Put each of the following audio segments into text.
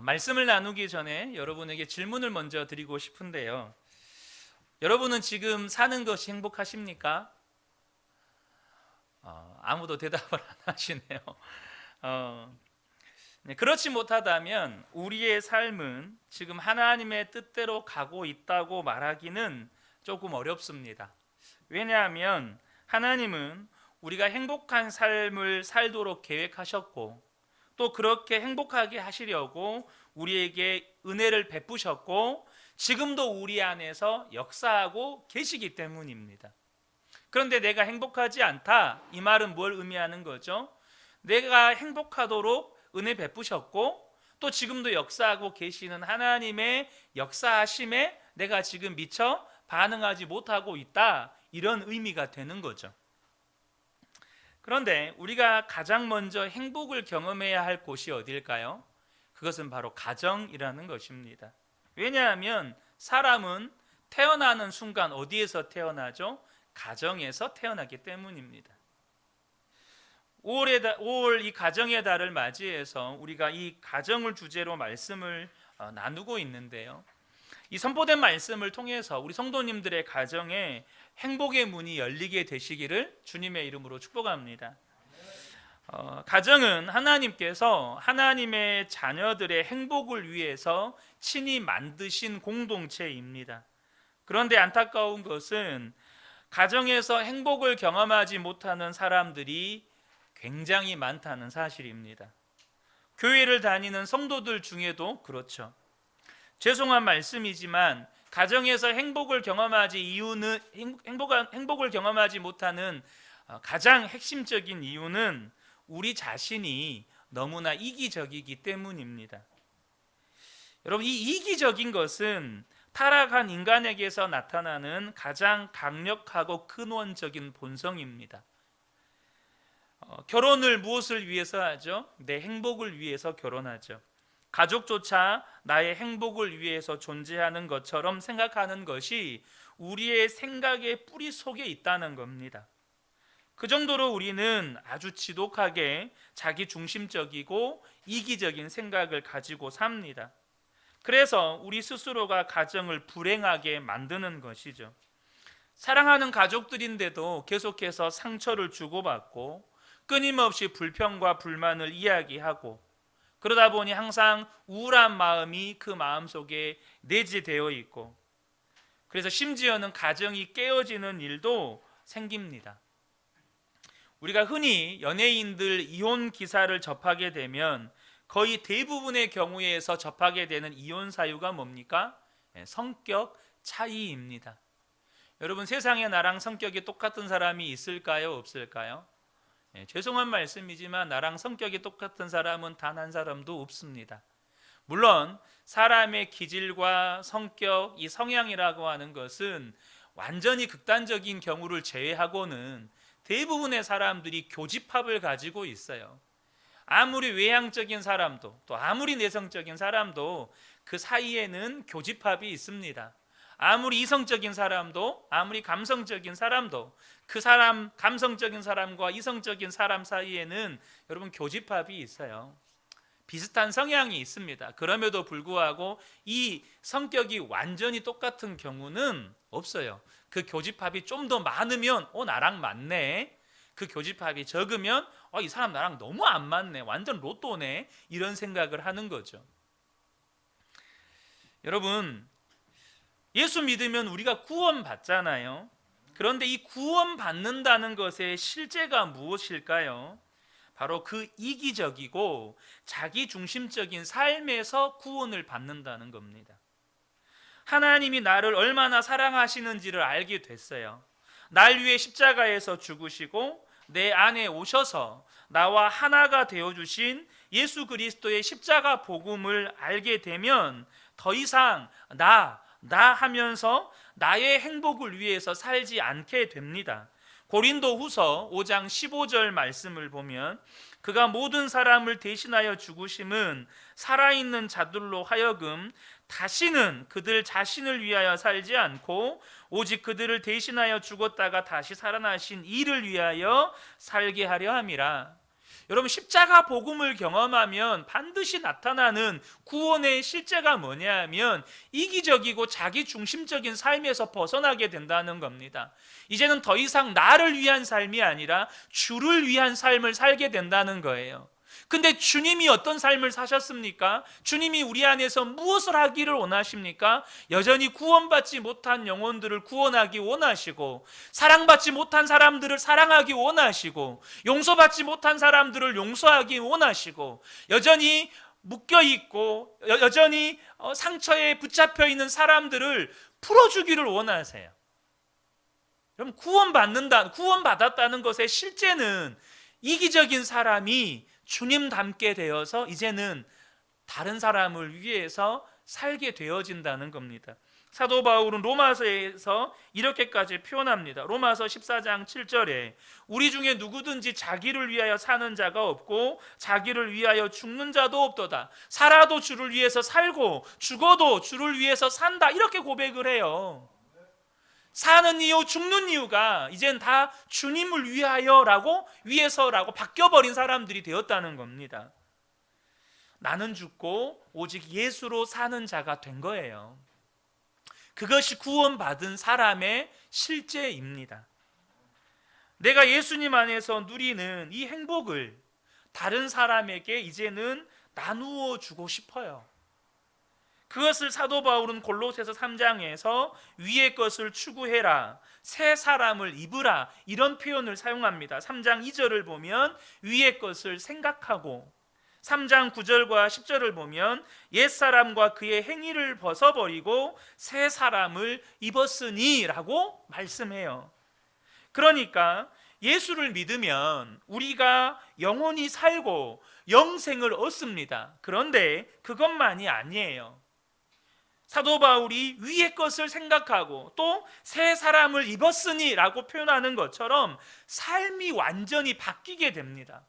말씀을 나누기 전에 여러분에게 질문을 먼저 드리고 싶은데요. 여러분은 지금 사는 것이 행복하십니까? 아무도 대답을 안 하시네요. 네, 그렇지 못하다면 우리의 삶은 지금 하나님의 뜻대로 가고 있다고 말하기는 조금 어렵습니다. 왜냐하면 하나님은 우리가 행복한 삶을 살도록 계획하셨고, 또 그렇게 행복하게 하시려고 우리에게 은혜를 베푸셨고, 지금도 우리 안에서 역사하고 계시기 때문입니다. 그런데 내가 행복하지 않다, 이 말은 뭘 의미하는 거죠? 내가 행복하도록 은혜 베푸셨고, 또 지금도 역사하고 계시는 하나님의 역사하심에 내가 지금 미처 반응하지 못하고 있다, 이런 의미가 되는 거죠. 그런데 우리가 가장 먼저 행복을 경험해야 할 곳이 어디일까요? 그것은 바로 가정이라는 것입니다. 왜냐하면 사람은 태어나는 순간 어디에서 태어나죠? 가정에서 태어나기 때문입니다. 5월 이 가정의 달을 맞이해서 우리가 이 가정을 주제로 말씀을 나누고 있는데요. 이 선포된 말씀을 통해서 우리 성도님들의 가정에 행복의 문이 열리게 되시기를 주님의 이름으로 축복합니다. 가정은 하나님께서 하나님의 자녀들의 행복을 위해서 친히 만드신 공동체입니다. 그런데 안타까운 것은 가정에서 행복을 경험하지 못하는 사람들이 굉장히 많다는 사실입니다. 교회를 다니는 성도들 중에도 그렇죠. 죄송한 말씀이지만 가정에서 행복을 경험하지 못하는 가장 핵심적인 이유는 우리 자신이 너무나 이기적이기 때문입니다. 여러분, 이 이기적인 것은 타락한 인간에게서 나타나는 가장 강력하고 근원적인 본성입니다. 결혼을 무엇을 위해서 하죠? 내 행복을 위해서 결혼하죠. 가족조차 나의 행복을 위해서 존재하는 것처럼 생각하는 것이 우리의 생각의 뿌리 속에 있다는 겁니다. 그 정도로 우리는 아주 지독하게 자기중심적이고 이기적인 생각을 가지고 삽니다. 그래서 우리 스스로가 가정을 불행하게 만드는 것이죠. 사랑하는 가족들인데도 계속해서 상처를 주고받고 끊임없이 불평과 불만을 이야기하고, 그러다 보니 항상 우울한 마음이 그 마음속에 내재되어 있고, 그래서 심지어는 가정이 깨어지는 일도 생깁니다. 우리가 흔히 연예인들 이혼 기사를 접하게 되면 거의 대부분의 경우에서 접하게 되는 이혼 사유가 뭡니까? 성격 차이입니다. 여러분, 세상에 나랑 성격이 똑같은 사람이 있을까요? 없을까요? 죄송한 말씀이지만 나랑 성격이 똑같은 사람은 단 한 사람도 없습니다. 물론 사람의 기질과 성격, 이 성향이라고 하는 것은 완전히 극단적인 경우를 제외하고는 대부분의 사람들이 교집합을 가지고 있어요. 아무리 외향적인 사람도, 또 아무리 내성적인 사람도 그 사이에는 교집합이 있습니다. 아무리 이성적인 사람도, 아무리 감성적인 사람도 그 사람, 감성적인 사람과 이성적인 사람 사이에는 여러분 교집합이 있어요. 비슷한 성향이 있습니다. 그럼에도 불구하고 이 성격이 완전히 똑같은 경우는 없어요. 그 교집합이 좀 더 많으면 나랑 맞네. 그 교집합이 적으면 이 사람 나랑 너무 안 맞네. 완전 로또네. 이런 생각을 하는 거죠. 여러분, 예수 믿으면 우리가 구원 받잖아요. 그런데 이 구원 받는다는 것의 실제가 무엇일까요? 바로 그 이기적이고 자기중심적인 삶에서 구원을 받는다는 겁니다. 하나님이 나를 얼마나 사랑하시는지를 알게 됐어요. 날 위해 십자가에서 죽으시고 내 안에 오셔서 나와 하나가 되어주신 예수 그리스도의 십자가 복음을 알게 되면 더 이상 나 하면서 나의 행복을 위해서 살지 않게 됩니다. 고린도후서 5장 15절 말씀을 보면 그가 모든 사람을 대신하여 죽으심은 살아있는 자들로 하여금 다시는 그들 자신을 위하여 살지 않고 오직 그들을 대신하여 죽었다가 다시 살아나신 이를 위하여 살게 하려 함이라. 여러분, 십자가 복음을 경험하면 반드시 나타나는 구원의 실제가 뭐냐면 이기적이고 자기 중심적인 삶에서 벗어나게 된다는 겁니다. 이제는 더 이상 나를 위한 삶이 아니라 주를 위한 삶을 살게 된다는 거예요. 근데 주님이 어떤 삶을 사셨습니까? 주님이 우리 안에서 무엇을 하기를 원하십니까? 여전히 구원받지 못한 영혼들을 구원하기 원하시고, 사랑받지 못한 사람들을 사랑하기 원하시고, 용서받지 못한 사람들을 용서하기 원하시고, 여전히 묶여있고 여전히 상처에 붙잡혀 있는 사람들을 풀어주기를 원하세요. 그럼 구원받았다는 것의 실제는 이기적인 사람이 주님 닮게 되어서 이제는 다른 사람을 위해서 살게 되어진다는 겁니다. 사도 바울은 로마서에서 이렇게까지 표현합니다. 로마서 14장 7절에 우리 중에 누구든지 자기를 위하여 사는 자가 없고 자기를 위하여 죽는 자도 없도다. 살아도 주를 위해서 살고 죽어도 주를 위해서 산다. 이렇게 고백을 해요. 사는 이유, 죽는 이유가 이젠 다 주님을 위해서라고 바뀌어버린 사람들이 되었다는 겁니다. 나는 죽고 오직 예수로 사는 자가 된 거예요. 그것이 구원받은 사람의 실제입니다. 내가 예수님 안에서 누리는 이 행복을 다른 사람에게 이제는 나누어 주고 싶어요. 그것을 사도 바울은 골로새서 3장에서 위의 것을 추구해라, 새 사람을 입으라, 이런 표현을 사용합니다. 3장 2절을 보면 위의 것을 생각하고, 3장 9절과 10절을 보면 옛사람과 그의 행위를 벗어버리고 새 사람을 입었으니 라고 말씀해요. 그러니까 예수를 믿으면 우리가 영원히 살고 영생을 얻습니다. 그런데 그것만이 아니에요. 사도 바울이 위의 것을 생각하고 또 새 사람을 입었으니 라고 표현하는 것처럼 삶이 완전히 바뀌게 됩니다.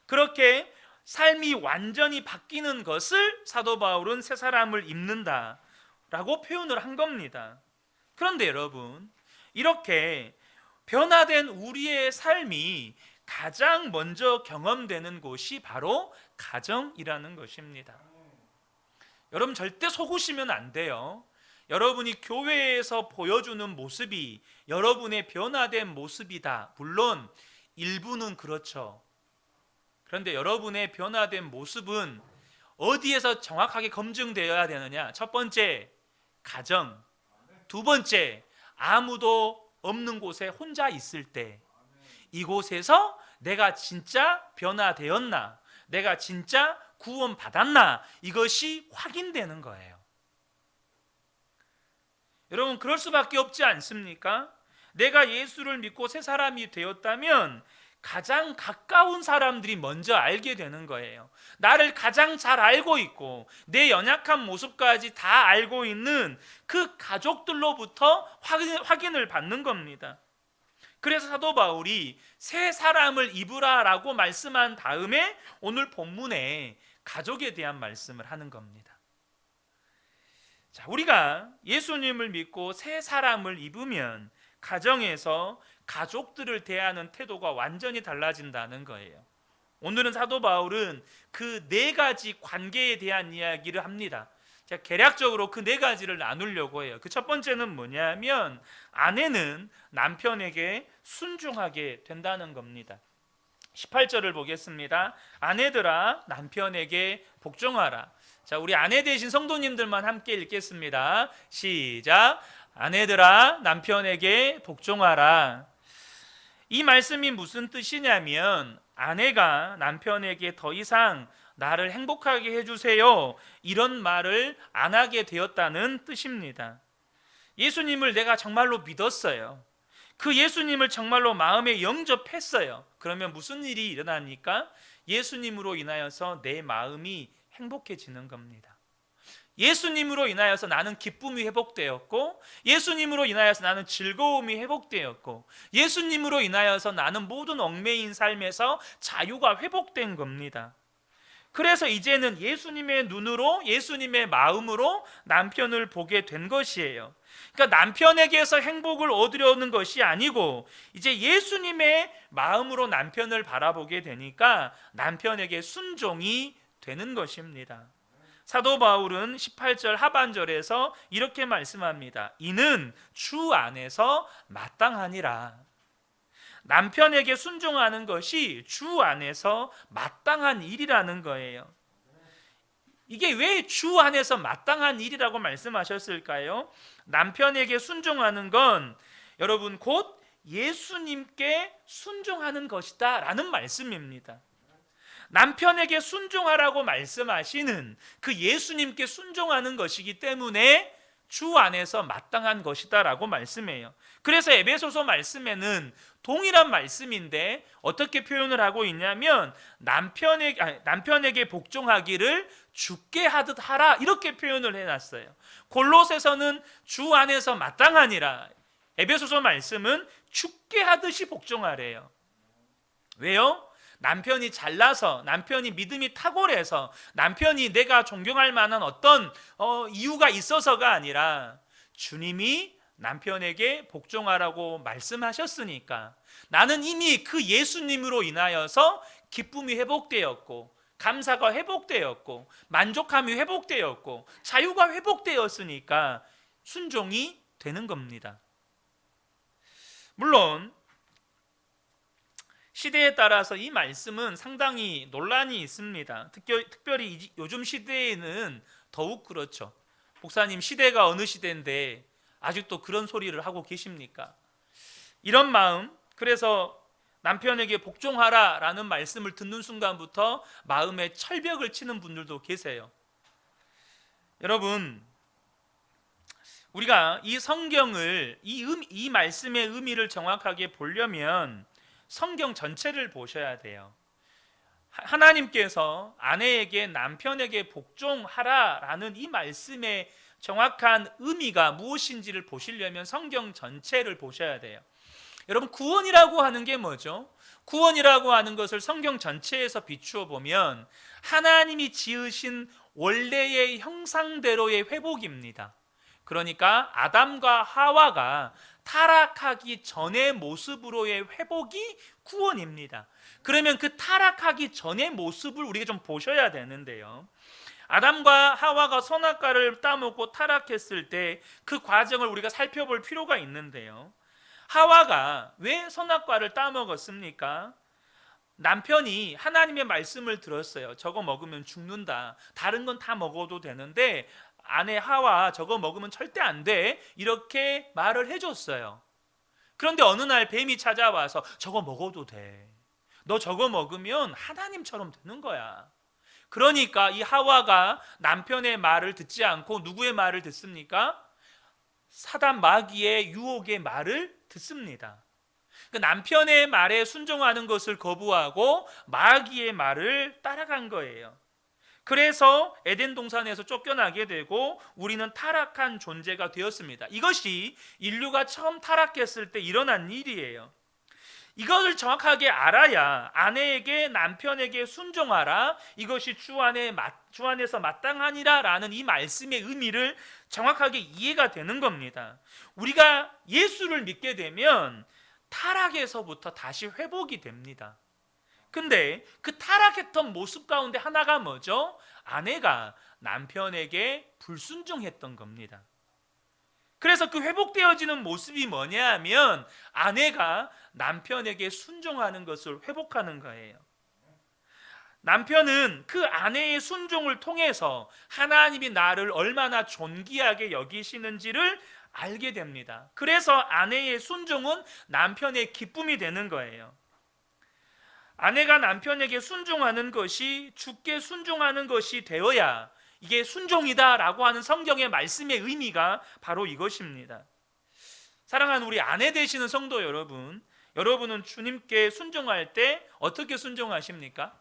그렇게 삶이 완전히 바뀌는 것을 사도 바울은 새 사람을 입는다 라고 표현을 한 겁니다. 그런데 여러분, 이렇게 변화된 우리의 삶이 가장 먼저 경험되는 곳이 바로 가정이라는 것입니다. 여러분, 절대 속으시면 안 돼요. 여러분이 교회에서 보여주는 모습이 여러분의 변화된 모습이다. 물론 일부는 그렇죠. 그런데 여러분의 변화된 모습은 어디에서 정확하게 검증되어야 되느냐? 첫 번째, 가정. 두 번째, 아무도 없는 곳에 혼자 있을 때, 이곳에서 내가 진짜 변화되었나? 내가 진짜 구원받았나? 이것이 확인되는 거예요. 여러분, 그럴 수밖에 없지 않습니까? 내가 예수를 믿고 새 사람이 되었다면 가장 가까운 사람들이 먼저 알게 되는 거예요. 나를 가장 잘 알고 있고 내 연약한 모습까지 다 알고 있는 그 가족들로부터 확인을 받는 겁니다. 그래서 사도 바울이 새 사람을 입으라라고 말씀한 다음에 오늘 본문에 가족에 대한 말씀을 하는 겁니다. 자, 우리가 예수님을 믿고 새 사람을 입으면 가정에서 가족들을 대하는 태도가 완전히 달라진다는 거예요. 오늘은 사도 바울은 그 네 가지 관계에 대한 이야기를 합니다. 제가 개략적으로 그 네 가지를 나누려고 해요. 그 첫 번째는 뭐냐면 아내는 남편에게 순종하게 된다는 겁니다. 18절을 보겠습니다. 아내들아 남편에게 복종하라. 자, 우리 아내 되신 성도님들만 함께 읽겠습니다. 시작. 아내들아 남편에게 복종하라. 이 말씀이 무슨 뜻이냐면 아내가 남편에게 더 이상 나를 행복하게 해주세요, 이런 말을 안 하게 되었다는 뜻입니다. 예수님을 내가 정말로 믿었어요. 그 예수님을 정말로 마음에 영접했어요. 그러면 무슨 일이 일어나니까 예수님으로 인하여서 내 마음이 행복해지는 겁니다. 예수님으로 인하여서 나는 기쁨이 회복되었고, 예수님으로 인하여서 나는 즐거움이 회복되었고, 예수님으로 인하여서 나는 모든 얽매인 삶에서 자유가 회복된 겁니다. 그래서 이제는 예수님의 눈으로, 예수님의 마음으로 남편을 보게 된 것이에요. 그러니까 남편에게서 행복을 얻으려는 것이 아니고 이제 예수님의 마음으로 남편을 바라보게 되니까 남편에게 순종이 되는 것입니다. 사도 바울은 18절 하반절에서 이렇게 말씀합니다. 이는 주 안에서 마땅하니라. 남편에게 순종하는 것이 주 안에서 마땅한 일이라는 거예요. 이게 왜 주 안에서 마땅한 일이라고 말씀하셨을까요? 남편에게 순종하는 건 여러분 곧 예수님께 순종하는 것이다 라는 말씀입니다. 남편에게 순종하라고 말씀하시는 그 예수님께 순종하는 것이기 때문에 주 안에서 마땅한 것이다 라고 말씀해요. 그래서 에베소서 말씀에는 동일한 말씀인데 어떻게 표현을 하고 있냐면 남편에게 복종하기를 주께 하듯 하라 이렇게 표현을 해놨어요. 골로새서는 주 안에서 마땅하니라. 에베소서 말씀은 주께 하듯이 복종하래요. 왜요? 남편이 잘나서, 남편이 믿음이 탁월해서, 남편이 내가 존경할 만한 어떤 이유가 있어서가 아니라 주님이 남편에게 복종하라고 말씀하셨으니까 나는 이미 그 예수님으로 인하여서 기쁨이 회복되었고 감사가 회복되었고 만족함이 회복되었고 자유가 회복되었으니까 순종이 되는 겁니다. 물론 시대에 따라서 이 말씀은 상당히 논란이 있습니다. 특별히 요즘 시대에는 더욱 그렇죠. 목사님, 시대가 어느 시대인데 아직도 그런 소리를 하고 계십니까? 이런 마음, 그래서 남편에게 복종하라 라는 말씀을 듣는 순간부터 마음에 철벽을 치는 분들도 계세요. 여러분, 우리가 이 성경을, 이 말씀의 의미를 정확하게 보려면 성경 전체를 보셔야 돼요. 하나님께서 아내에게 남편에게 복종하라라는 이 말씀의 정확한 의미가 무엇인지를 보시려면 성경 전체를 보셔야 돼요. 여러분, 구원이라고 하는 게 뭐죠? 구원이라고 하는 것을 성경 전체에서 비추어 보면 하나님이 지으신 원래의 형상대로의 회복입니다. 그러니까 아담과 하와가 타락하기 전의 모습으로의 회복이 구원입니다. 그러면 그 타락하기 전의 모습을 우리가 좀 보셔야 되는데요. 아담과 하와가 선악과를 따먹고 타락했을 때 그 과정을 우리가 살펴볼 필요가 있는데요. 하와가 왜 선악과를 따먹었습니까? 남편이 하나님의 말씀을 들었어요. 저거 먹으면 죽는다. 다른 건 다 먹어도 되는데 아내 하와 저거 먹으면 절대 안 돼. 이렇게 말을 해줬어요. 그런데 어느 날 뱀이 찾아와서 저거 먹어도 돼. 너 저거 먹으면 하나님처럼 되는 거야. 그러니까 이 하와가 남편의 말을 듣지 않고 누구의 말을 듣습니까? 사단 마귀의 유혹의 말을 듣습니다. 그 남편의 말에 순종하는 것을 거부하고 마귀의 말을 따라간 거예요. 그래서 에덴 동산에서 쫓겨나게 되고 우리는 타락한 존재가 되었습니다. 이것이 인류가 처음 타락했을 때 일어난 일이에요. 이것을 정확하게 알아야 아내에게 남편에게 순종하라, 이것이 주 안에서 마땅하니라 라는 이 말씀의 의미를 정확하게 이해가 되는 겁니다. 우리가 예수를 믿게 되면 타락에서부터 다시 회복이 됩니다. 근데 그 타락했던 모습 가운데 하나가 뭐죠? 아내가 남편에게 불순종했던 겁니다. 그래서 그 회복되어지는 모습이 뭐냐 하면 아내가 남편에게 순종하는 것을 회복하는 거예요. 남편은 그 아내의 순종을 통해서 하나님이 나를 얼마나 존귀하게 여기시는지를 알게 됩니다. 그래서 아내의 순종은 남편의 기쁨이 되는 거예요. 아내가 남편에게 순종하는 것이 주께 순종하는 것이 되어야 이게 순종이다라고 하는 성경의 말씀의 의미가 바로 이것입니다. 사랑하는 우리 아내 되시는 성도 여러분, 여러분은 주님께 순종할 때 어떻게 순종하십니까?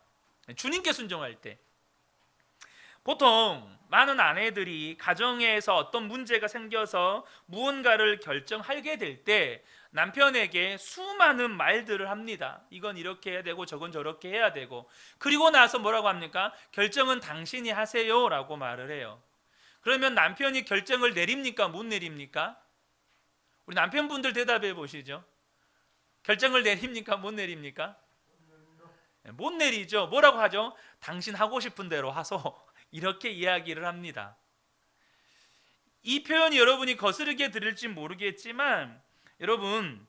주님께 순종할 때 보통 많은 아내들이 가정에서 어떤 문제가 생겨서 무언가를 결정하게 될 때 남편에게 수많은 말들을 합니다. 이건 이렇게 해야 되고 저건 저렇게 해야 되고, 그리고 나서 뭐라고 합니까? 결정은 당신이 하세요 라고 말을 해요. 그러면 남편이 결정을 내립니까? 못 내립니까? 우리 남편분들 대답해 보시죠. 결정을 내립니까? 못 내립니까? 못 내리죠. 뭐라고 하죠? 당신 하고 싶은 대로 하소. 이렇게 이야기를 합니다. 이 표현이 여러분이 거스르게 들을지 모르겠지만, 여러분,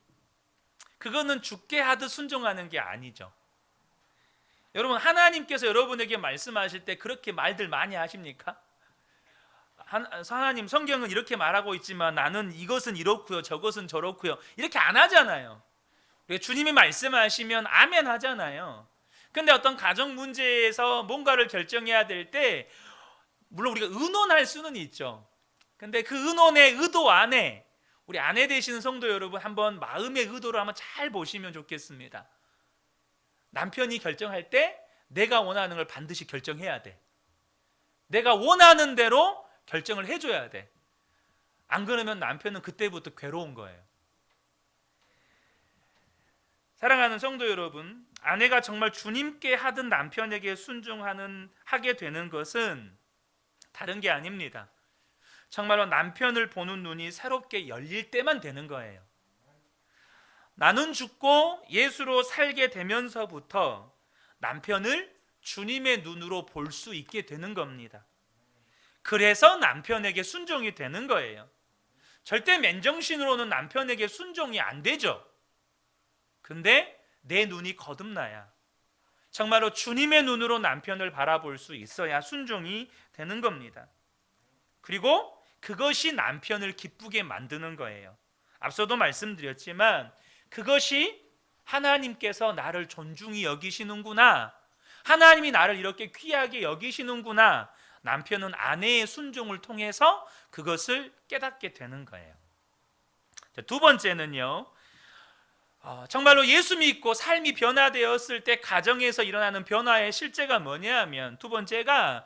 그거는 죽게 하듯 순종하는 게 아니죠. 여러분, 하나님께서 여러분에게 말씀하실 때 그렇게 말들 많이 하십니까? 하나님, 성경은 이렇게 말하고 있지만 나는 이것은 이렇고요, 저것은 저렇고요, 이렇게 안 하잖아요. 주님이 말씀하시면 아멘 하잖아요. 근데 어떤 가정 문제에서 뭔가를 결정해야 될 때 물론 우리가 의논할 수는 있죠. 근데 그 의논의 의도 안에 우리 아내 되시는 성도 여러분, 한번 마음의 의도를 한번 잘 보시면 좋겠습니다. 남편이 결정할 때 내가 원하는 걸 반드시 결정해야 돼. 내가 원하는 대로 결정을 해줘야 돼. 안 그러면 남편은 그때부터 괴로운 거예요. 사랑하는 성도 여러분, 아내가 정말 주님께 하든 남편에게 하게 되는 것은 다른 게 아닙니다. 정말로 남편을 보는 눈이 새롭게 열릴 때만 되는 거예요. 나는 죽고 예수로 살게 되면서부터 남편을 주님의 눈으로 볼 수 있게 되는 겁니다. 그래서 남편에게 순종이 되는 거예요. 절대 맨정신으로는 남편에게 순종이 안 되죠. 근데 내 눈이 거듭나야, 정말로 주님의 눈으로 남편을 바라볼 수 있어야 순종이 되는 겁니다. 그리고 그것이 남편을 기쁘게 만드는 거예요. 앞서도 말씀드렸지만 그것이 하나님께서 나를 존중히 여기시는구나, 하나님이 나를 이렇게 귀하게 여기시는구나, 남편은 아내의 순종을 통해서 그것을 깨닫게 되는 거예요. 두 번째는요, 정말로 예수 믿고 삶이 변화되었을 때 가정에서 일어나는 변화의 실제가 뭐냐 하면, 두 번째가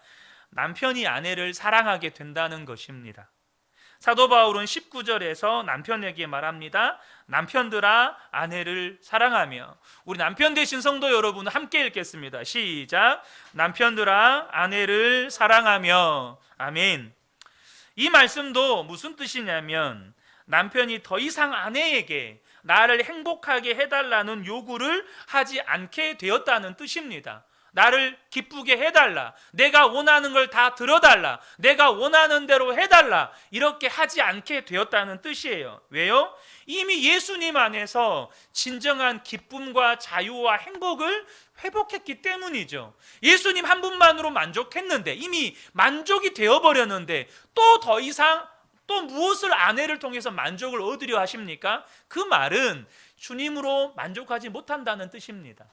남편이 아내를 사랑하게 된다는 것입니다. 사도 바울은 19절에서 남편에게 말합니다. 남편들아 아내를 사랑하며. 우리 남편 되신 성도 여러분 함께 읽겠습니다. 시작. 남편들아 아내를 사랑하며. 아멘. 이 말씀도 무슨 뜻이냐면, 남편이 더 이상 아내에게 나를 행복하게 해달라는 요구를 하지 않게 되었다는 뜻입니다. 나를 기쁘게 해달라, 내가 원하는 걸 다 들어달라, 내가 원하는 대로 해달라, 이렇게 하지 않게 되었다는 뜻이에요. 왜요? 이미 예수님 안에서 진정한 기쁨과 자유와 행복을 회복했기 때문이죠. 예수님 한 분만으로 만족했는데, 이미 만족이 되어버렸는데 또 더 이상 또 무엇을 아내를 통해서 만족을 얻으려 하십니까? 그 말은 주님으로 만족하지 못한다는 뜻입니다.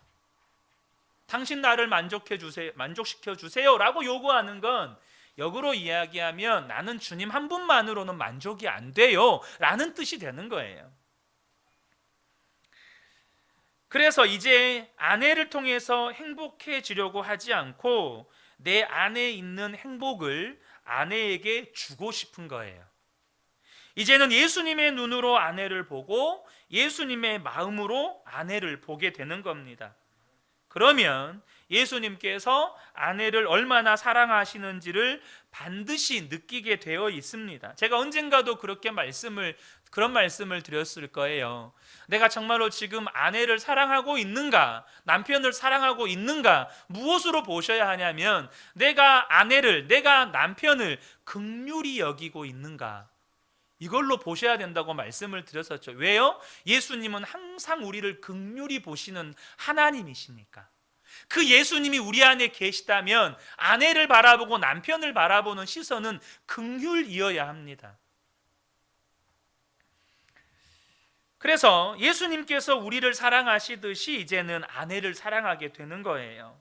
당신 나를 만족시켜 주세요 라고 요구하는 건, 역으로 이야기하면 나는 주님 한 분만으로는 만족이 안 돼요 라는 뜻이 되는 거예요. 그래서 이제 아내를 통해서 행복해지려고 하지 않고 내 안에 있는 행복을 아내에게 주고 싶은 거예요. 이제는 예수님의 눈으로 아내를 보고 예수님의 마음으로 아내를 보게 되는 겁니다. 그러면 예수님께서 아내를 얼마나 사랑하시는지를 반드시 느끼게 되어 있습니다. 제가 언젠가도 그런 말씀을 드렸을 거예요. 내가 정말로 지금 아내를 사랑하고 있는가, 남편을 사랑하고 있는가, 무엇으로 보셔야 하냐면, 내가 남편을 긍휼히 여기고 있는가, 이걸로 보셔야 된다고 말씀을 드렸었죠. 왜요? 예수님은 항상 우리를 긍휼히 보시는 하나님이시니까. 그 예수님이 우리 안에 계시다면 아내를 바라보고 남편을 바라보는 시선은 긍휼이어야 합니다. 그래서 예수님께서 우리를 사랑하시듯이 이제는 아내를 사랑하게 되는 거예요.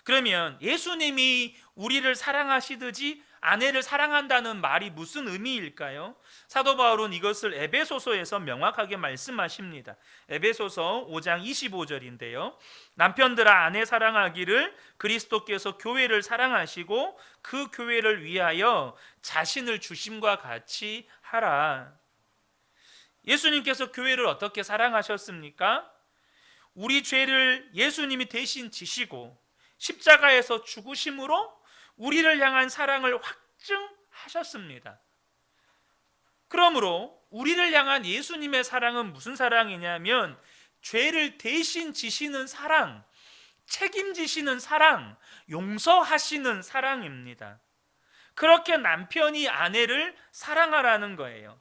그러면 예수님이 우리를 사랑하시듯이 아내를 사랑한다는 말이 무슨 의미일까요? 사도 바울은 이것을 에베소서에서 명확하게 말씀하십니다. 에베소서 5장 25절인데요. 남편들아 아내 사랑하기를 그리스도께서 교회를 사랑하시고 그 교회를 위하여 자신을 주심과 같이 하라. 예수님께서 교회를 어떻게 사랑하셨습니까? 우리 죄를 예수님이 대신 지시고 십자가에서 죽으심으로 우리를 향한 사랑을 확증하셨습니다. 그러므로 우리를 향한 예수님의 사랑은 무슨 사랑이냐면 죄를 대신 지시는 사랑, 책임지시는 사랑, 용서하시는 사랑입니다. 그렇게 남편이 아내를 사랑하라는 거예요.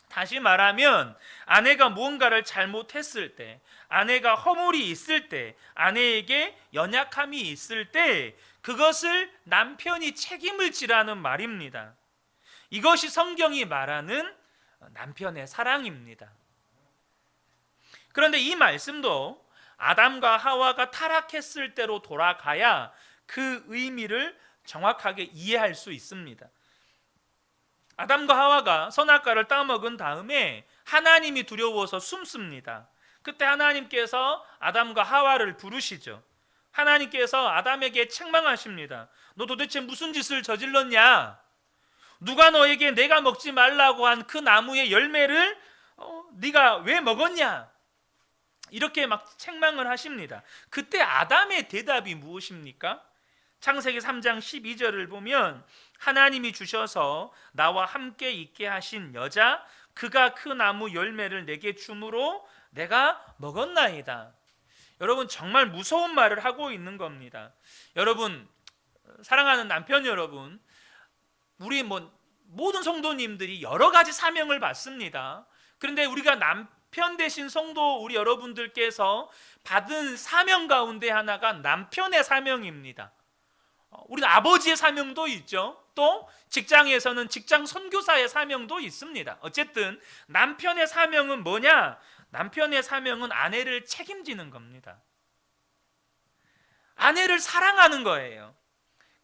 다시 말하면 아내가 무언가를 잘못했을 때, 아내가 허물이 있을 때, 아내에게 연약함이 있을 때 그것을 남편이 책임을 지라는 말입니다. 이것이 성경이 말하는 남편의 사랑입니다. 그런데 이 말씀도 아담과 하와가 타락했을 때로 돌아가야 그 의미를 정확하게 이해할 수 있습니다. 아담과 하와가 선악과를 따먹은 다음에 하나님이 두려워서 숨습니다. 그때 하나님께서 아담과 하와를 부르시죠. 하나님께서 아담에게 책망하십니다. 너 도대체 무슨 짓을 저질렀냐? 누가 너에게 내가 먹지 말라고 한 그 나무의 열매를 네가 왜 먹었냐? 이렇게 막 책망을 하십니다. 그때 아담의 대답이 무엇입니까? 창세기 3장 12절을 보면 하나님이 주셔서 나와 함께 있게 하신 여자 그가 그 나무 열매를 내게 주므로 내가 먹었나이다. 여러분 정말 무서운 말을 하고 있는 겁니다. 여러분 사랑하는 남편 여러분, 우리 모든 성도님들이 여러 가지 사명을 받습니다. 그런데 우리가 남편 되신 성도 우리 여러분들께서 받은 사명 가운데 하나가 남편의 사명입니다. 우리는 아버지의 사명도 있죠. 또 직장에서는 직장 선교사의 사명도 있습니다. 어쨌든 남편의 사명은 뭐냐? 남편의 사명은 아내를 책임지는 겁니다. 아내를 사랑하는 거예요.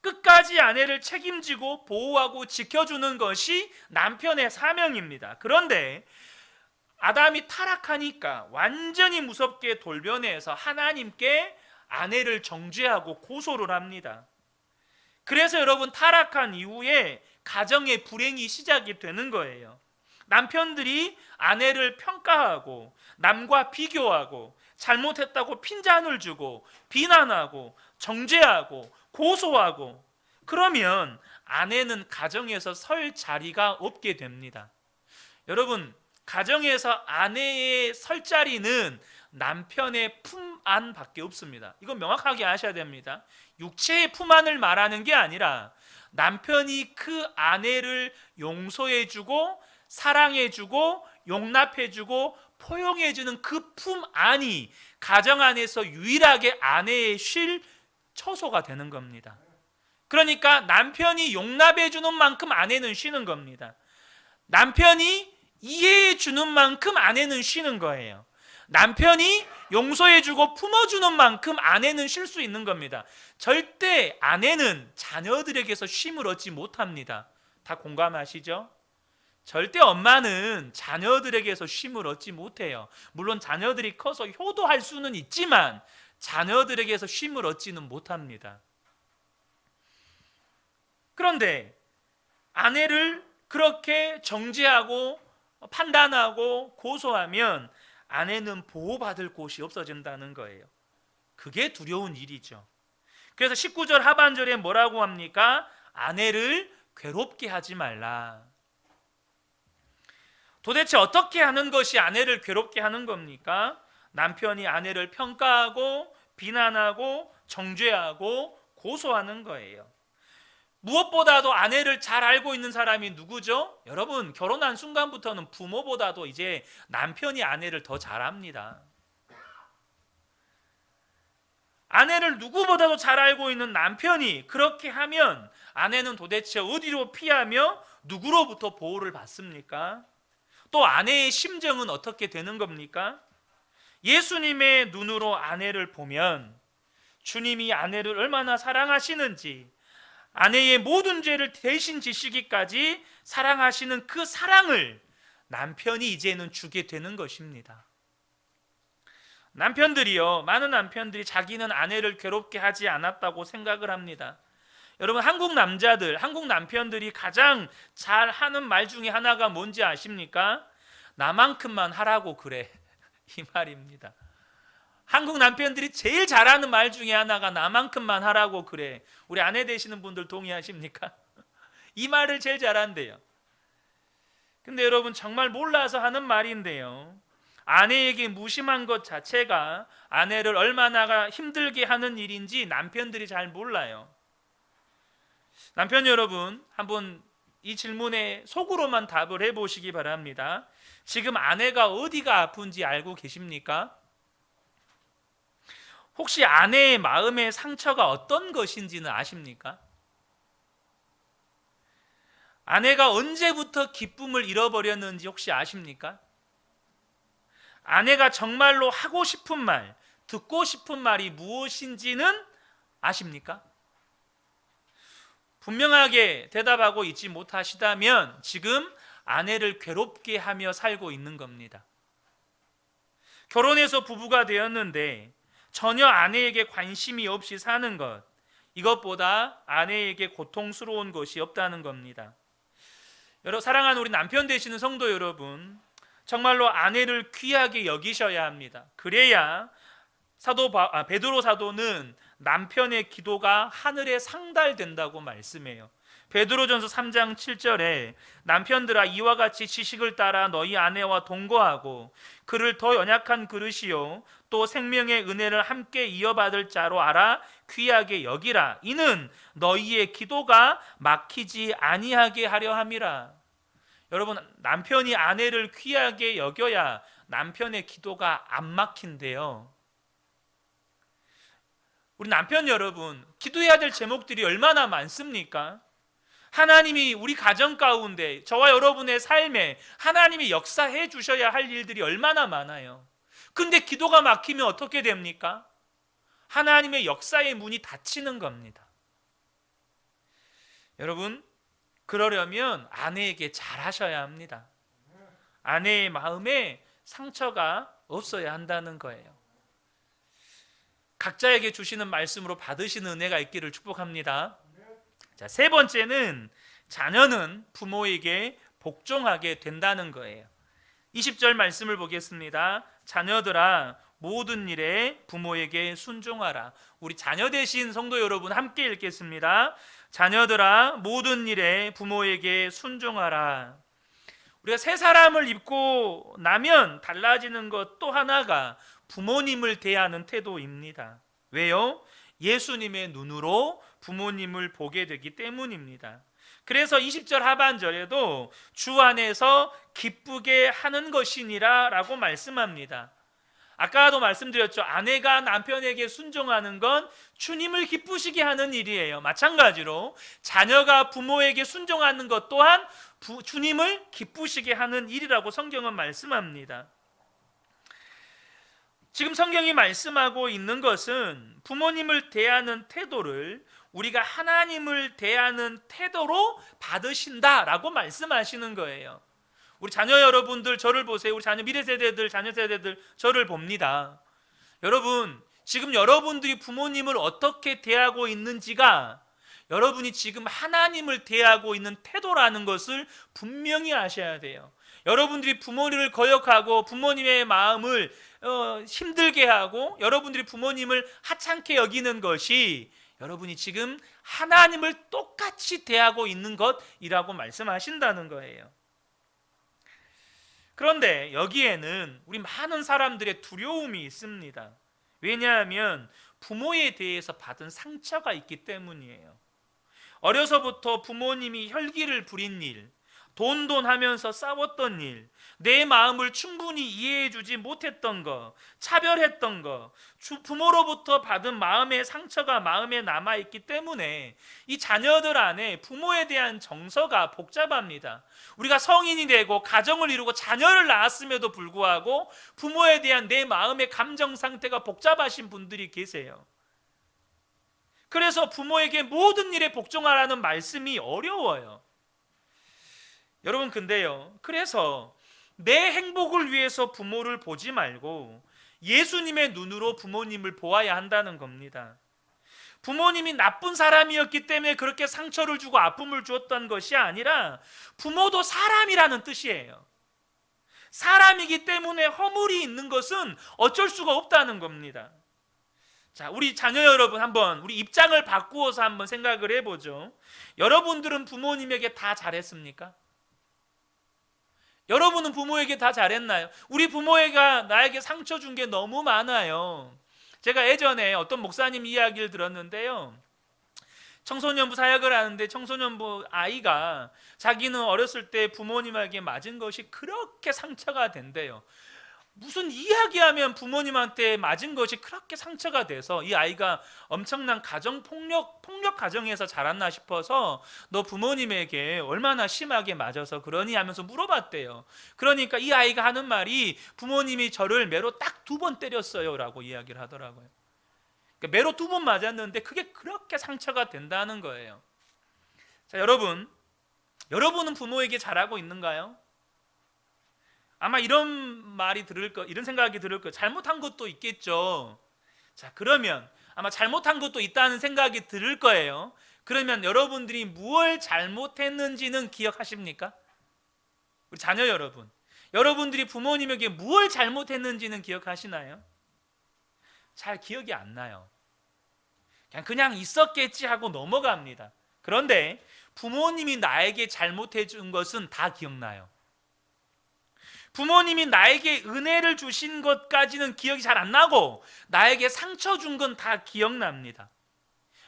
끝까지 아내를 책임지고 보호하고 지켜주는 것이 남편의 사명입니다. 그런데 아담이 타락하니까 완전히 무섭게 돌변해서 하나님께 아내를 정죄하고 고소를 합니다. 그래서 여러분 타락한 이후에 가정의 불행이 시작이 되는 거예요. 남편들이 아내를 평가하고 남과 비교하고 잘못했다고 핀잔을 주고 비난하고 정죄하고 고소하고 그러면 아내는 가정에서 설 자리가 없게 됩니다. 여러분 가정에서 아내의 설 자리는 남편의 품 안밖에 없습니다. 이거 명확하게 아셔야 됩니다. 육체의 품 안을 말하는 게 아니라 남편이 그 아내를 용서해주고 사랑해주고 용납해주고 포용해주는 그 품 안이 가정 안에서 유일하게 아내의 쉴 처소가 되는 겁니다. 그러니까 남편이 용납해주는 만큼 아내는 쉬는 겁니다. 남편이 이해해주는 만큼 아내는 쉬는 거예요. 남편이 용서해주고 품어주는 만큼 아내는 쉴 수 있는 겁니다. 절대 아내는 자녀들에게서 쉼을 얻지 못합니다. 다 공감하시죠? 절대 엄마는 자녀들에게서 쉼을 얻지 못해요. 물론 자녀들이 커서 효도할 수는 있지만 자녀들에게서 쉼을 얻지는 못합니다. 그런데 아내를 그렇게 정죄하고 판단하고 고소하면 아내는 보호받을 곳이 없어진다는 거예요. 그게 두려운 일이죠. 그래서 19절 하반절에 뭐라고 합니까? 아내를 괴롭게 하지 말라. 도대체 어떻게 하는 것이 아내를 괴롭게 하는 겁니까? 남편이 아내를 평가하고 비난하고 정죄하고 고소하는 거예요. 무엇보다도 아내를 잘 알고 있는 사람이 누구죠? 여러분 결혼한 순간부터는 부모보다도 이제 남편이 아내를 더 잘 압니다. 아내를 누구보다도 잘 알고 있는 남편이 그렇게 하면 아내는 도대체 어디로 피하며 누구로부터 보호를 받습니까? 또 아내의 심정은 어떻게 되는 겁니까? 예수님의 눈으로 아내를 보면 주님이 아내를 얼마나 사랑하시는지, 아내의 모든 죄를 대신 지시기까지 사랑하시는 그 사랑을 남편이 이제는 주게 되는 것입니다. 남편들이요, 많은 남편들이 자기는 아내를 괴롭게 하지 않았다고 생각을 합니다. 여러분 한국 남자들, 한국 남편들이 가장 잘하는 말 중에 하나가 뭔지 아십니까? 나만큼만 하라고 그래. 이 말입니다. 한국 남편들이 제일 잘하는 말 중에 하나가 나만큼만 하라고 그래. 우리 아내 되시는 분들 동의하십니까? 이 말을 제일 잘한대요. 근데 여러분 정말 몰라서 하는 말인데요, 아내에게 무심한 것 자체가 아내를 얼마나 힘들게 하는 일인지 남편들이 잘 몰라요. 남편 여러분, 한번 이 질문에 속으로만 답을 해보시기 바랍니다. 지금 아내가 어디가 아픈지 알고 계십니까? 혹시 아내의 마음의 상처가 어떤 것인지는 아십니까? 아내가 언제부터 기쁨을 잃어버렸는지 혹시 아십니까? 아내가 정말로 하고 싶은 말, 듣고 싶은 말이 무엇인지는 아십니까? 분명하게 대답하고 있지 못하시다면 지금 아내를 괴롭게 하며 살고 있는 겁니다. 결혼해서 부부가 되었는데 전혀 아내에게 관심이 없이 사는 것, 이것보다 아내에게 고통스러운 것이 없다는 겁니다. 사랑하는 우리 남편 되시는 성도 여러분, 정말로 아내를 귀하게 여기셔야 합니다. 그래야 베드로 사도는 남편의 기도가 하늘에 상달된다고 말씀해요. 베드로전서 3장 7절에 남편들아 이와 같이 지식을 따라 너희 아내와 동거하고 그를 더 연약한 그릇이요 또 생명의 은혜를 함께 이어받을 자로 알아 귀하게 여기라. 이는 너희의 기도가 막히지 아니하게 하려 함이라. 여러분, 남편이 아내를 귀하게 여겨야 남편의 기도가 안 막힌대요. 우리 남편 여러분, 기도해야 될 제목들이 얼마나 많습니까? 하나님이 우리 가정 가운데 저와 여러분의 삶에 하나님이 역사해 주셔야 할 일들이 얼마나 많아요. 근데 기도가 막히면 어떻게 됩니까? 하나님의 역사의 문이 닫히는 겁니다. 여러분, 그러려면 아내에게 잘하셔야 합니다. 아내의 마음에 상처가 없어야 한다는 거예요. 각자에게 주시는 말씀으로 받으시는 은혜가 있기를 축복합니다. 자, 세 번째는 자녀는 부모에게 복종하게 된다는 거예요. 20절 말씀을 보겠습니다. 자녀들아 모든 일에 부모에게 순종하라. 우리 자녀 되신 성도 여러분 함께 읽겠습니다. 자녀들아 모든 일에 부모에게 순종하라. 우리가 새 사람을 입고 나면 달라지는 것 또 하나가 부모님을 대하는 태도입니다. 왜요? 예수님의 눈으로 부모님을 보게 되기 때문입니다. 그래서 20절 하반절에도 주 안에서 기쁘게 하는 것이니라 라고 말씀합니다. 아까도 말씀드렸죠. 아내가 남편에게 순종하는 건 주님을 기쁘시게 하는 일이에요. 마찬가지로 자녀가 부모에게 순종하는 것 또한 주님을 기쁘시게 하는 일이라고 성경은 말씀합니다. 지금 성경이 말씀하고 있는 것은 부모님을 대하는 태도를 우리가 하나님을 대하는 태도로 받으신다라고 말씀하시는 거예요. 우리 자녀 여러분들 저를 보세요. 우리 자녀 미래 세대들, 자녀 세대들 저를 봅니다. 여러분, 지금 여러분들이 부모님을 어떻게 대하고 있는지가 여러분이 지금 하나님을 대하고 있는 태도라는 것을 분명히 아셔야 돼요. 여러분들이 부모님을 거역하고 부모님의 마음을 힘들게 하고 여러분들이 부모님을 하찮게 여기는 것이 여러분이 지금 하나님을 똑같이 대하고 있는 것이라고 말씀하신다는 거예요. 그런데 여기에는 우리 많은 사람들의 두려움이 있습니다. 왜냐하면 부모에 대해서 받은 상처가 있기 때문이에요. 어려서부터 부모님이 혈기를 부린 일, 돈 하면서 싸웠던 일, 내 마음을 충분히 이해해주지 못했던 거, 차별했던 거, 부모로부터 받은 마음의 상처가 마음에 남아있기 때문에 이 자녀들 안에 부모에 대한 정서가 복잡합니다. 우리가 성인이 되고 가정을 이루고 자녀를 낳았음에도 불구하고 부모에 대한 내 마음의 감정 상태가 복잡하신 분들이 계세요. 그래서 부모에게 모든 일에 복종하라는 말씀이 어려워요. 여러분, 근데요, 그래서 내 행복을 위해서 부모를 보지 말고 예수님의 눈으로 부모님을 보아야 한다는 겁니다. 부모님이 나쁜 사람이었기 때문에 그렇게 상처를 주고 아픔을 주었던 것이 아니라 부모도 사람이라는 뜻이에요. 사람이기 때문에 허물이 있는 것은 어쩔 수가 없다는 겁니다. 자, 우리 자녀 여러분, 한번 우리 입장을 바꾸어서 한번 생각을 해보죠. 여러분들은 부모님에게 다 잘했습니까? 여러분은 부모에게 다 잘했나요? 우리 부모가 나에게 상처 준 게 너무 많아요. 제가 예전에 어떤 목사님 이야기를 들었는데요, 청소년부 사역을 하는데 청소년부 아이가 자기는 어렸을 때 부모님에게 맞은 것이 그렇게 상처가 된대요. 무슨 이야기하면 부모님한테 맞은 것이 그렇게 상처가 돼서 이 아이가 엄청난 폭력 가정에서 자랐나 싶어서 너 부모님에게 얼마나 심하게 맞아서 그러니 하면서 물어봤대요. 그러니까 이 아이가 하는 말이 부모님이 저를 매로 딱 2번 때렸어요 라고 이야기를 하더라고요. 그러니까 매로 2번 맞았는데 그게 그렇게 상처가 된다는 거예요. 자, 여러분은 부모에게 잘하고 있는가요? 아마 이런 생각이 들을 거예요. 잘못한 것도 있겠죠. 자, 그러면 아마 잘못한 것도 있다는 생각이 들을 거예요. 그러면 여러분들이 무엇을 잘못했는지는 기억하십니까? 우리 자녀 여러분, 여러분들이 부모님에게 무엇을 잘못했는지는 기억하시나요? 잘 기억이 안 나요. 그냥 있었겠지 하고 넘어갑니다. 그런데 부모님이 나에게 잘못해 준 것은 다 기억나요. 부모님이 나에게 은혜를 주신 것까지는 기억이 잘 안 나고 나에게 상처 준 건 다 기억납니다.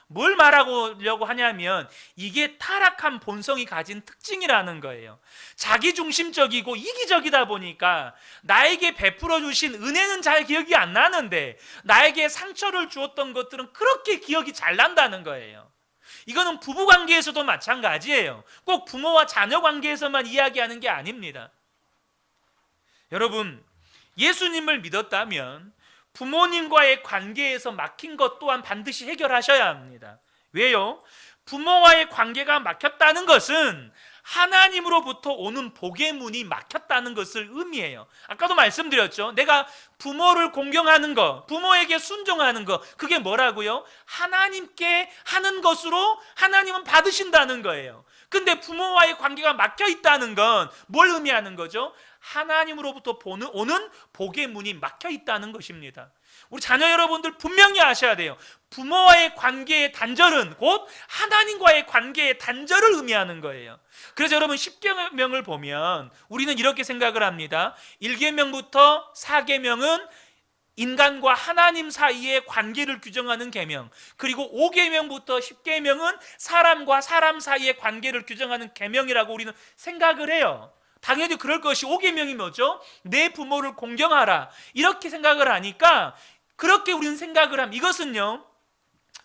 뭘 말하려고 하냐면 이게 타락한 본성이 가진 특징이라는 거예요. 자기중심적이고 이기적이다 보니까 나에게 베풀어 주신 은혜는 잘 기억이 안 나는데 나에게 상처를 주었던 것들은 그렇게 기억이 잘 난다는 거예요. 이거는 부부관계에서도 마찬가지예요. 꼭 부모와 자녀 관계에서만 이야기하는 게 아닙니다. 여러분, 예수님을 믿었다면 부모님과의 관계에서 막힌 것 또한 반드시 해결하셔야 합니다. 왜요? 부모와의 관계가 막혔다는 것은 하나님으로부터 오는 복의 문이 막혔다는 것을 의미해요. 아까도 말씀드렸죠. 내가 부모를 공경하는 것, 부모에게 순종하는 것, 그게 뭐라고요? 하나님께 하는 것으로 하나님은 받으신다는 거예요. 근데 부모와의 관계가 막혀 있다는 건 뭘 의미하는 거죠? 하나님으로부터 오는 복의 문이 막혀 있다는 것입니다. 우리 자녀 여러분들 분명히 아셔야 돼요. 부모와의 관계의 단절은 곧 하나님과의 관계의 단절을 의미하는 거예요. 그래서 여러분 10계명을 보면 우리는 이렇게 생각을 합니다. 1계명부터 4계명은 인간과 하나님 사이의 관계를 규정하는 계명, 그리고 5계명부터 10계명은 사람과 사람 사이의 관계를 규정하는 계명이라고 우리는 생각을 해요. 당연히 그럴 것이 5계명이 뭐죠? 내 부모를 공경하라, 이렇게 생각을 하니까 그렇게 우리는 생각을 함. 이것은요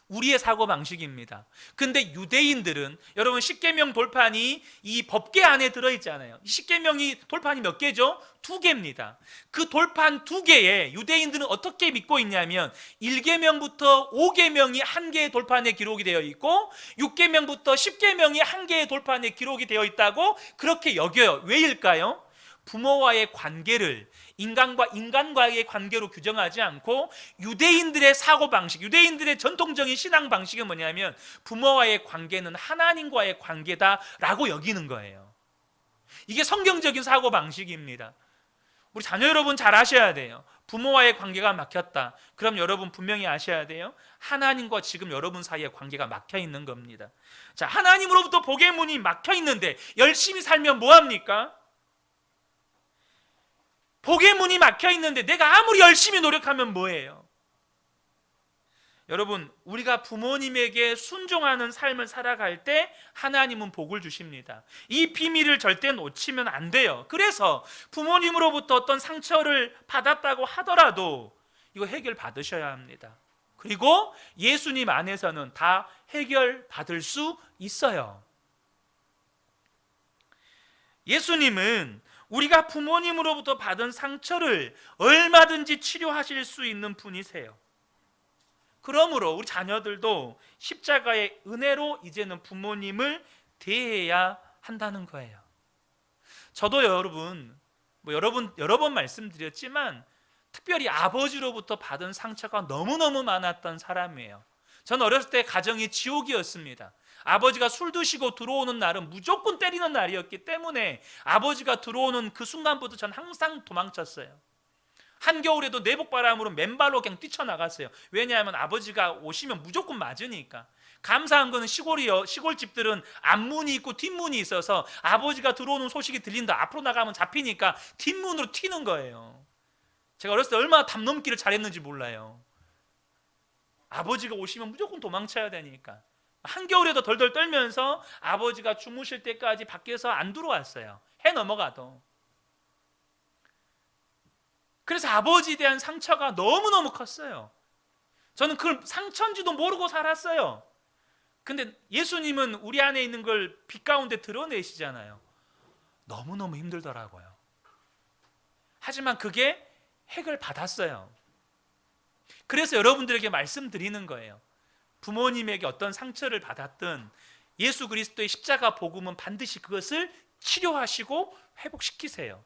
우리의 사고방식입니다. 근데 유대인들은 여러분 10계명 돌판이 이 법궤 안에 들어있잖아요. 10계명이 돌판이 몇 개죠? 2개입니다. 그 돌판 2개에 유대인들은 어떻게 믿고 있냐면 1계명부터 5계명이 한 개의 돌판에 기록이 되어 있고 6계명부터 10계명이 한 개의 돌판에 기록이 되어 있다고 그렇게 여겨요. 왜일까요? 부모와의 관계를 인간과 인간과의 관계로 규정하지 않고 유대인들의 사고방식, 유대인들의 전통적인 신앙 방식은 뭐냐면 부모와의 관계는 하나님과의 관계다라고 여기는 거예요. 이게 성경적인 사고방식입니다. 우리 자녀 여러분 잘 아셔야 돼요. 부모와의 관계가 막혔다. 그럼 여러분 분명히 아셔야 돼요. 하나님과 지금 여러분 사이의 관계가 막혀 있는 겁니다. 자, 하나님으로부터 복의 문이 막혀 있는데 열심히 살면 뭐합니까? 복의 문이 막혀 있는데 내가 아무리 열심히 노력하면 뭐예요? 여러분, 우리가 부모님에게 순종하는 삶을 살아갈 때 하나님은 복을 주십니다. 이 비밀을 절대 놓치면 안 돼요. 그래서 부모님으로부터 어떤 상처를 받았다고 하더라도 이거 해결 받으셔야 합니다. 그리고 예수님 안에서는 다 해결 받을 수 있어요. 예수님은 우리가 부모님으로부터 받은 상처를 얼마든지 치료하실 수 있는 분이세요. 그러므로 우리 자녀들도 십자가의 은혜로 이제는 부모님을 대해야 한다는 거예요. 저도 여러 번 말씀드렸지만 특별히 아버지로부터 받은 상처가 너무너무 많았던 사람이에요. 저는 어렸을 때 가정이 지옥이었습니다. 아버지가 술 드시고 들어오는 날은 무조건 때리는 날이었기 때문에 아버지가 들어오는 그 순간부터 전 항상 도망쳤어요. 한겨울에도 내복바람으로 맨발로 그냥 뛰쳐나갔어요. 왜냐하면 아버지가 오시면 무조건 맞으니까. 감사한 거는 시골집들은 앞문이 있고 뒷문이 있어서 아버지가 들어오는 소식이 들린다, 앞으로 나가면 잡히니까 뒷문으로 튀는 거예요. 제가 어렸을 때 얼마나 담 넘기를 잘했는지 몰라요. 아버지가 오시면 무조건 도망쳐야 되니까. 한겨울에도 덜덜 떨면서 아버지가 주무실 때까지 밖에서 안 들어왔어요. 해 넘어가도. 그래서 아버지에 대한 상처가 너무너무 컸어요. 저는 그걸 상처인지도 모르고 살았어요. 근데 예수님은 우리 안에 있는 걸 빛 가운데 드러내시잖아요. 너무너무 힘들더라고요. 하지만 그게 해결받았어요. 그래서 여러분들에게 말씀드리는 거예요. 부모님에게 어떤 상처를 받았든 예수 그리스도의 십자가 복음은 반드시 그것을 치료하시고 회복시키세요.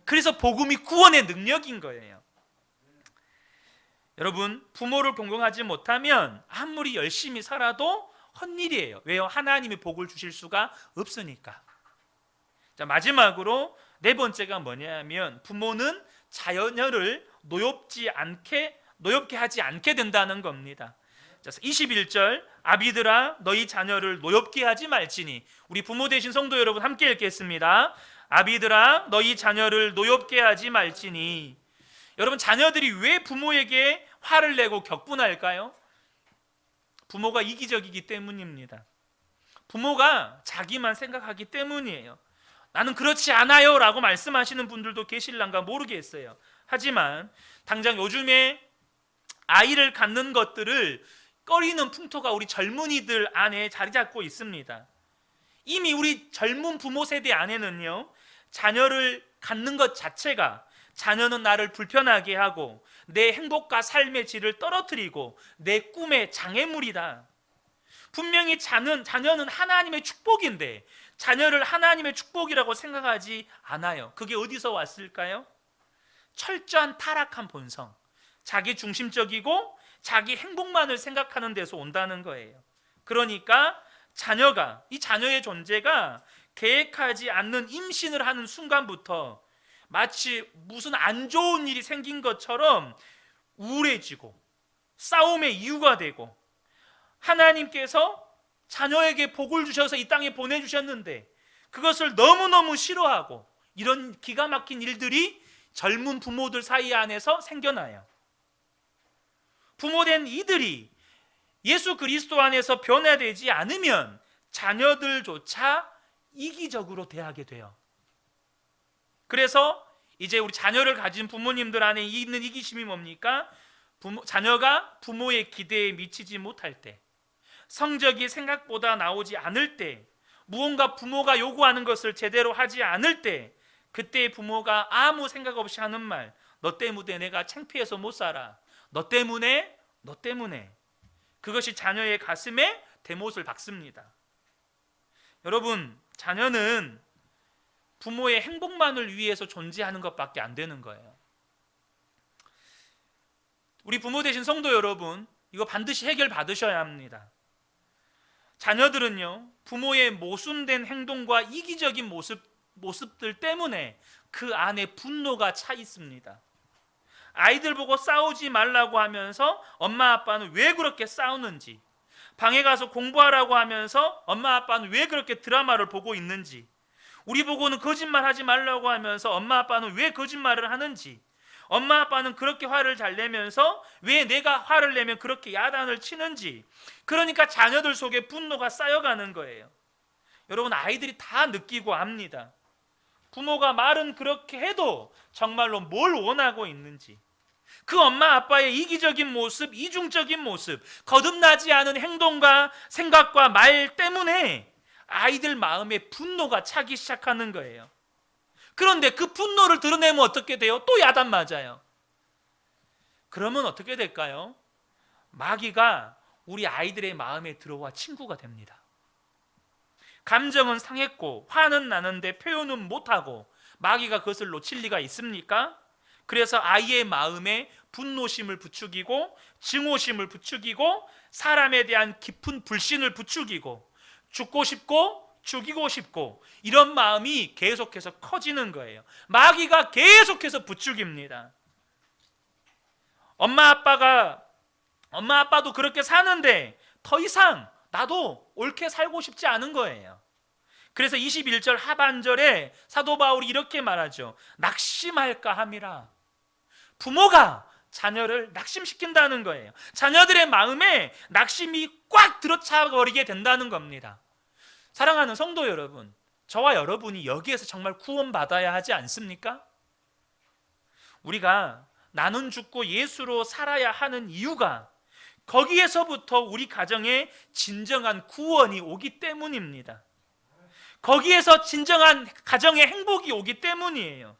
그래서 복음이 구원의 능력인 거예요. 여러분, 부모를 공경하지 못하면 아무리 열심히 살아도 헛일이에요. 왜요? 하나님이 복을 주실 수가 없으니까. 자, 마지막으로 네 번째가 뭐냐면 부모는 자녀를 노엽게 하지 않게 된다는 겁니다. 자, 21절, 아비들아 너희 자녀를 노엽게 하지 말지니. 우리 부모 되신 성도 여러분 함께 읽겠습니다. 아비들아 너희 자녀를 노엽게 하지 말지니. 여러분, 자녀들이 왜 부모에게 화를 내고 격분할까요? 부모가 이기적이기 때문입니다. 부모가 자기만 생각하기 때문이에요. 나는 그렇지 않아요 라고 말씀하시는 분들도 계실란가 모르겠어요. 하지만 당장 요즘에 아이를 갖는 것들을 꺼리는 풍토가 우리 젊은이들 안에 자리 잡고 있습니다. 이미 우리 젊은 부모 세대 안에는요, 자녀를 갖는 것 자체가 자녀는 나를 불편하게 하고 내 행복과 삶의 질을 떨어뜨리고 내 꿈의 장애물이다. 분명히 자녀는 하나님의 축복인데 자녀를 하나님의 축복이라고 생각하지 않아요. 그게 어디서 왔을까요? 철저한 타락한 본성, 자기 중심적이고 자기 행복만을 생각하는 데서 온다는 거예요. 그러니까 이 자녀의 존재가 계획하지 않는 임신을 하는 순간부터 마치 무슨 안 좋은 일이 생긴 것처럼 우울해지고 싸움의 이유가 되고, 하나님께서 자녀에게 복을 주셔서 이 땅에 보내주셨는데 그것을 너무너무 싫어하고, 이런 기가 막힌 일들이 젊은 부모들 사이 안에서 생겨나요. 부모된 이들이 예수 그리스도 안에서 변화되지 않으면 자녀들조차 이기적으로 대하게 돼요. 그래서 이제 우리 자녀를 가진 부모님들 안에 있는 이기심이 뭡니까? 자녀가 부모의 기대에 미치지 못할 때, 성적이 생각보다 나오지 않을 때, 무언가 부모가 요구하는 것을 제대로 하지 않을 때, 그때 부모가 아무 생각 없이 하는 말, 너 때문에 내가 창피해서 못 살아, 너 때문에. 그것이 자녀의 가슴에 대못을 박습니다. 여러분, 자녀는 부모의 행복만을 위해서 존재하는 것밖에 안 되는 거예요. 우리 부모 되신 성도 여러분, 이거 반드시 해결 받으셔야 합니다. 자녀들은요, 부모의 모순된 행동과 이기적인 모습들 때문에 그 안에 분노가 차 있습니다. 아이들 보고 싸우지 말라고 하면서 엄마 아빠는 왜 그렇게 싸우는지, 방에 가서 공부하라고 하면서 엄마 아빠는 왜 그렇게 드라마를 보고 있는지, 우리 보고는 거짓말 하지 말라고 하면서 엄마 아빠는 왜 거짓말을 하는지, 엄마 아빠는 그렇게 화를 잘 내면서 왜 내가 화를 내면 그렇게 야단을 치는지. 그러니까 자녀들 속에 분노가 쌓여가는 거예요. 여러분, 아이들이 다 느끼고 압니다. 부모가 말은 그렇게 해도 정말로 뭘 원하고 있는지. 그 엄마 아빠의 이기적인 모습, 이중적인 모습, 거듭나지 않은 행동과 생각과 말 때문에 아이들 마음에 분노가 차기 시작하는 거예요. 그런데 그 분노를 드러내면 어떻게 돼요? 또 야단 맞아요. 그러면 어떻게 될까요? 마귀가 우리 아이들의 마음에 들어와 친구가 됩니다. 감정은 상했고 화는 나는데 표현은 못하고, 마귀가 그것을 놓칠 리가 있습니까? 그래서 아이의 마음에 분노심을 부추기고 증오심을 부추기고 사람에 대한 깊은 불신을 부추기고 죽고 싶고 죽이고 싶고 이런 마음이 계속해서 커지는 거예요. 마귀가 계속해서 부추깁니다. 엄마 아빠도 그렇게 사는데 더 이상 나도 옳게 살고 싶지 않은 거예요. 그래서 21절 하반절에 사도 바울이 이렇게 말하죠. 낙심할까 함이라. 부모가 자녀를 낙심시킨다는 거예요. 자녀들의 마음에 낙심이 꽉 들어차 버리게 된다는 겁니다. 사랑하는 성도 여러분, 저와 여러분이 여기에서 정말 구원받아야 하지 않습니까? 우리가 나는 죽고 예수로 살아야 하는 이유가 거기에서부터 우리 가정에 진정한 구원이 오기 때문입니다. 거기에서 진정한 가정의 행복이 오기 때문이에요.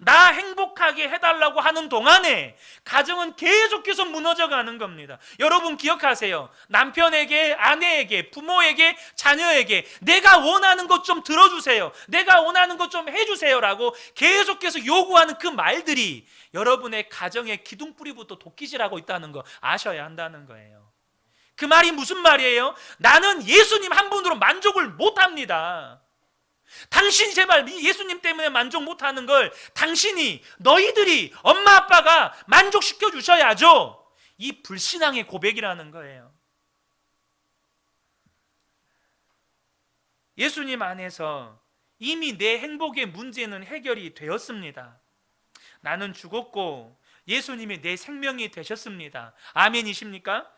나 행복하게 해달라고 하는 동안에 가정은 계속해서 무너져 가는 겁니다. 여러분 기억하세요. 남편에게, 아내에게, 부모에게, 자녀에게 내가 원하는 것 좀 들어주세요, 내가 원하는 것 좀 해주세요 라고 계속해서 요구하는 그 말들이 여러분의 가정의 기둥뿌리부터 도끼질하고 있다는 거 아셔야 한다는 거예요. 그 말이 무슨 말이에요? 나는 예수님 한 분으로 만족을 못합니다. 당신이 제발 예수님 때문에 만족 못하는 걸 너희들이 엄마 아빠가 만족시켜 주셔야죠. 이 불신앙의 고백이라는 거예요. 예수님 안에서 이미 내 행복의 문제는 해결이 되었습니다. 나는 죽었고 예수님이 내 생명이 되셨습니다. 아멘이십니까?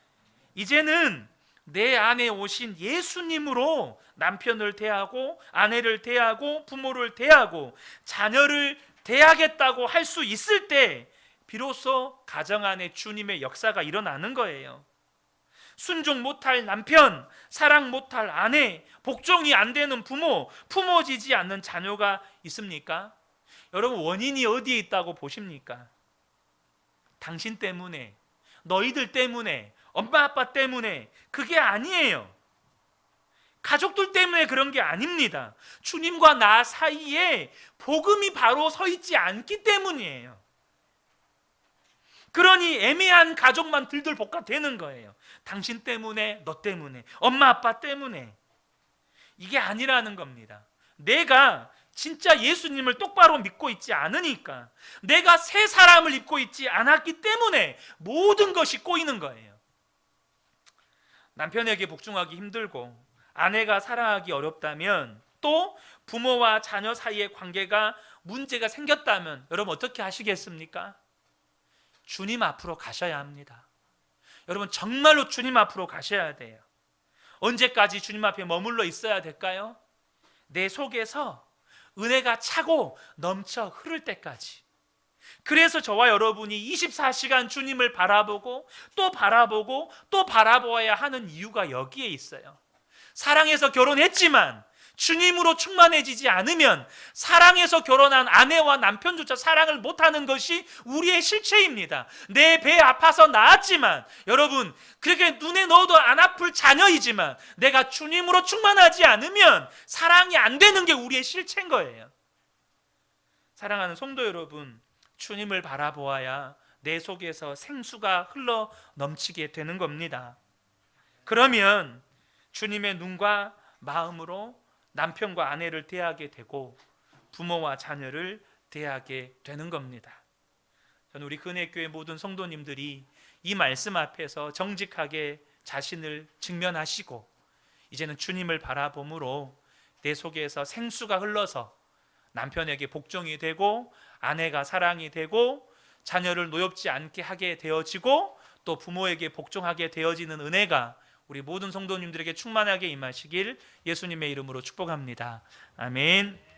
이제는 내 안에 오신 예수님으로 남편을 대하고 아내를 대하고 부모를 대하고 자녀를 대하겠다고 할 수 있을 때 비로소 가정 안에 주님의 역사가 일어나는 거예요. 순종 못할 남편, 사랑 못할 아내, 복종이 안 되는 부모, 품어지지 않는 자녀가 있습니까? 여러분 원인이 어디에 있다고 보십니까? 당신 때문에, 너희들 때문에, 엄마 아빠 때문에 그게 아니에요. 가족들 때문에 그런 게 아닙니다. 주님과 나 사이에 복음이 바로 서 있지 않기 때문이에요. 그러니 애매한 가족만 들들 볶아대는 거예요. 당신 때문에, 너 때문에, 엄마 아빠 때문에. 이게 아니라는 겁니다. 내가 진짜 예수님을 똑바로 믿고 있지 않으니까, 내가 새 사람을 입고 있지 않았기 때문에 모든 것이 꼬이는 거예요. 남편에게 복종하기 힘들고 아내가 사랑하기 어렵다면, 또 부모와 자녀 사이의 관계가 문제가 생겼다면 여러분 어떻게 하시겠습니까? 주님 앞으로 가셔야 합니다. 여러분 정말로 주님 앞으로 가셔야 돼요. 언제까지 주님 앞에 머물러 있어야 될까요? 내 속에서 은혜가 차고 넘쳐 흐를 때까지. 그래서 저와 여러분이 24시간 주님을 바라보고 또 바라보고 또 바라보아야 하는 이유가 여기에 있어요. 사랑해서 결혼했지만 주님으로 충만해지지 않으면 사랑해서 결혼한 아내와 남편조차 사랑을 못하는 것이 우리의 실체입니다. 내 배 아파서 낳았지만, 여러분 그렇게 눈에 넣어도 안 아플 자녀이지만 내가 주님으로 충만하지 않으면 사랑이 안 되는 게 우리의 실체인 거예요. 사랑하는 성도 여러분, 주님을 바라보아야 내 속에서 생수가 흘러 넘치게 되는 겁니다. 그러면 주님의 눈과 마음으로 남편과 아내를 대하게 되고 부모와 자녀를 대하게 되는 겁니다. 저는 우리 근혜교회 모든 성도님들이 이 말씀 앞에서 정직하게 자신을 직면하시고 이제는 주님을 바라봄으로 내 속에서 생수가 흘러서 남편에게 복종이 되고 아내가 사랑이 되고 자녀를 노엽지 않게 하게 되어지고 또 부모에게 복종하게 되어지는 은혜가 우리 모든 성도님들에게 충만하게 임하시길 예수님의 이름으로 축복합니다. 아멘.